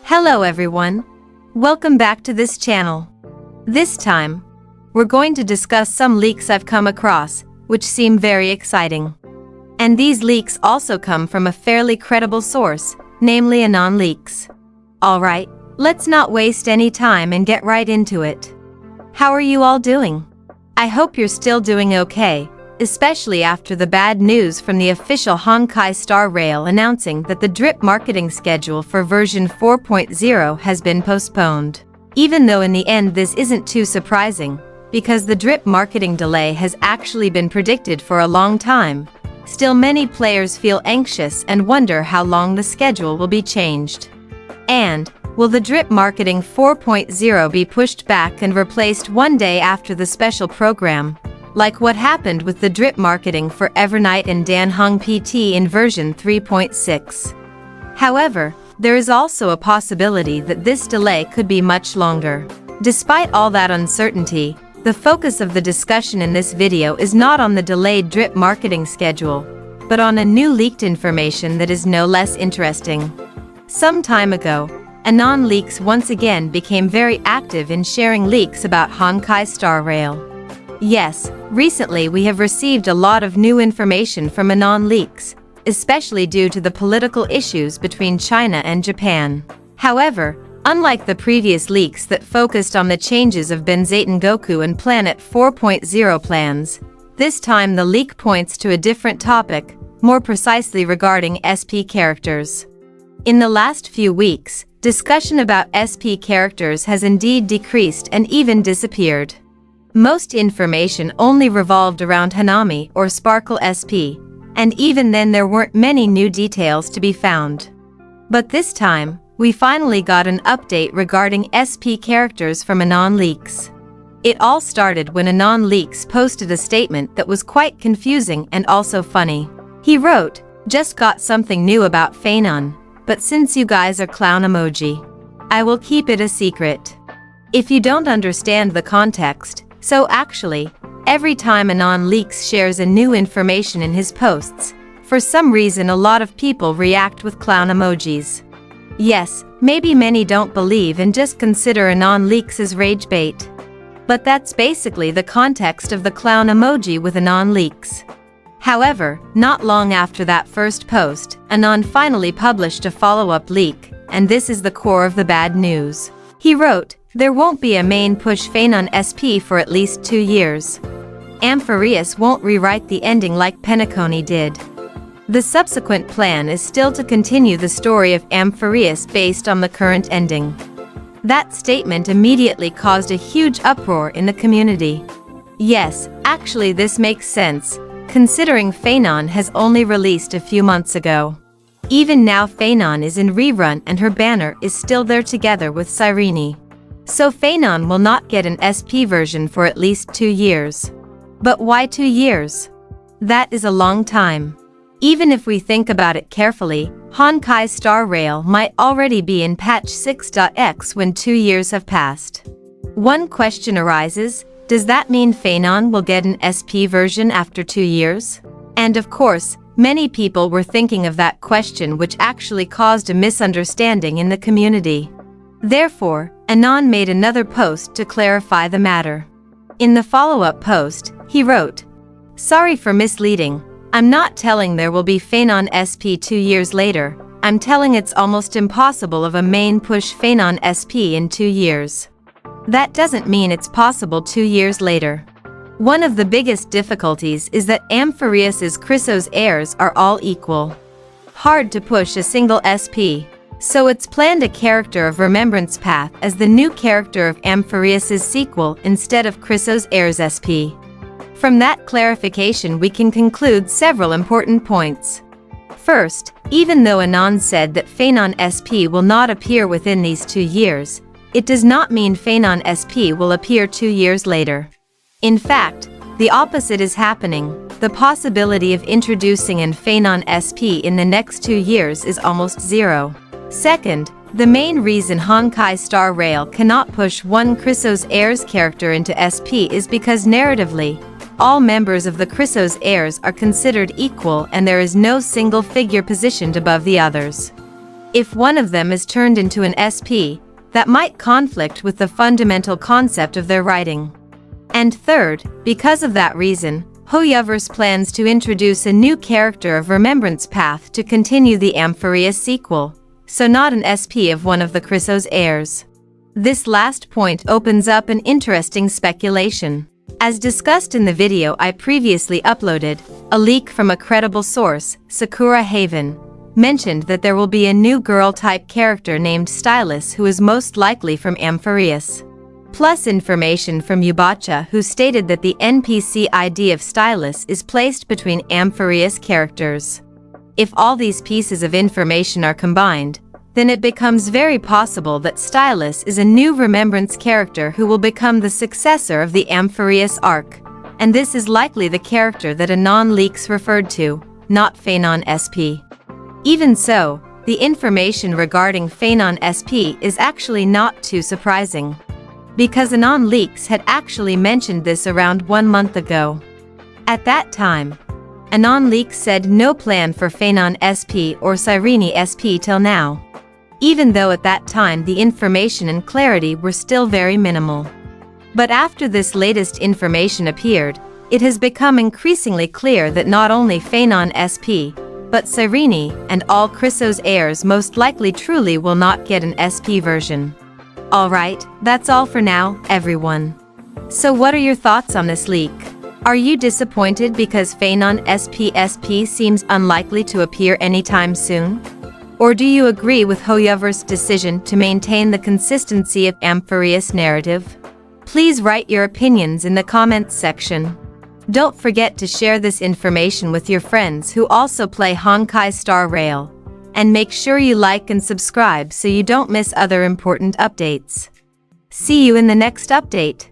Hello everyone. Welcome back to this channel. This time, we're going to discuss some leaks I've come across, which seem very exciting. And these leaks also come from a fairly credible source, namely Anon Leaks. Alright, let's not waste any time and get right into it. How are you all doing? I hope you're still doing okay, especially after the bad news from the official Honkai starrail announcing that the drip marketing schedule for version 4.0 has been postponed. Even though in the end this isn't too surprising, because the drip marketing delay has actually been predicted for a long time, still many players feel anxious and wonder how long the schedule will be changed. And, will the drip marketing 4.0 be pushed back and replaced one day after the special program, like what happened with the drip marketing for Evernight and Dan Hung PT in version 3.6. However, there is also a possibility that this delay could be much longer. Despite all that uncertainty, the focus of the discussion in this video is not on the delayed drip marketing schedule, but on a new leaked information that is no less interesting. Some time ago, Anon Leaks once again became very active in sharing leaks about Honkai starrail. Yes, recently we have received a lot of new information from Anon Leaks, especially due to the political issues between China and Japan. However, unlike the previous leaks that focused on the changes of Benzaiten Goku and Planet 4.0 plans, this time the leak points to a different topic, more precisely regarding SP characters. In the last few weeks, discussion about SP characters has indeed decreased and even disappeared. Most information only revolved around Hanami or Sparkle SP, and even then there weren't many new details to be found. But this time, we finally got an update regarding SP characters from Anon Leaks. It all started when Anon Leaks posted a statement that was quite confusing and also funny. He wrote, "Just got something new about Feinon, but since you guys are clown emoji, I will keep it a secret." If you don't understand the context, so actually, every time Anon Leaks shares a new information in his posts, for some reason a lot of people react with clown emojis. Yes, maybe many don't believe and just consider Anon Leaks as rage bait. But that's basically the context of the clown emoji with Anon Leaks. However, not long after that first post, Anon finally published a follow-up leak, and this is the core of the bad news. He wrote, "There won't be a main push Feinon SP for at least 2 years. Amphareus won't rewrite the ending like Penacony did. The subsequent plan is still to continue the story of Amphareus based on the current ending." That statement immediately caused a huge uproar in the community. Yes, actually this makes sense, considering Feinon has only released a few months ago. Even now Feinon is in rerun and her banner is still there together with Cyrene. So Feinon will not get an SP version for at least 2 years. But why 2 years? That is a long time. Even if we think about it carefully, Honkai starrail might already be in patch 6.x when 2 years have passed. One question arises, does that mean Feinon will get an SP version after 2 years? And of course, many people were thinking of that question, which actually caused a misunderstanding in the community. Therefore, Anon made another post to clarify the matter. In the follow-up post, he wrote, "Sorry for misleading. I'm not telling there will be Feinon SP 2 years later, I'm telling it's almost impossible of a main push Feinon SP in 2 years. That doesn't mean it's possible 2 years later. One of the biggest difficulties is that Amphareus's Chrysos heirs are all equal. Hard to push a single SP. So it's planned a character of Remembrance Path as the new character of Amphareus's sequel instead of Chrysos heirs SP. From that clarification we can conclude several important points. First, even though Anon said that Feinon SP will not appear within these 2 years, it does not mean Feinon SP will appear 2 years later. In fact, the opposite is happening. The possibility of introducing an Feinon SP in the next 2 years is almost zero. Second, the main reason Honkai starrail cannot push one Chrysos heirs character into SP is because narratively, all members of the Chrysos heirs are considered equal and there is no single figure positioned above the others. If one of them is turned into an SP, that might conflict with the fundamental concept of their writing. And third, because of that reason, Hoyoverse plans to introduce a new character of Remembrance Path to continue the Amphireus sequel, so not an SP of one of the Chrysos heirs. This last point opens up an interesting speculation. As discussed in the video I previously uploaded, a leak from a credible source, Sakura Haven, mentioned that there will be a new girl-type character named Stylus who is most likely from Amphireus. Plus information from Yubacha who stated that the NPC ID of Stylus is placed between Amphireus characters. If all these pieces of information are combined, then it becomes very possible that Stylus is a new Remembrance character who will become the successor of the Amphireus arc, and this is likely the character that Anon leaks referred to, not Phanon SP. Even so, the information regarding Phanon SP is actually not too surprising, because Anon leaks had actually mentioned this around 1 month ago. At that time, Anon leaks said no plan for Phanon SP or Cyrene SP till now, even though at that time the information and clarity were still very minimal. But after this latest information appeared, it has become increasingly clear that not only Phanon SP, but Cyrene and all Chrysos heirs most likely truly will not get an SP version. Alright, that's all for now, everyone. So what are your thoughts on this leak? Are you disappointed because Phanon SP seems unlikely to appear anytime soon? Or do you agree with Hoyoverse's decision to maintain the consistency of Amphireus narrative? Please write your opinions in the comments section. Don't forget to share this information with your friends who also play Honkai Star Rail. And make sure you like and subscribe so you don't miss other important updates. See you in the next update.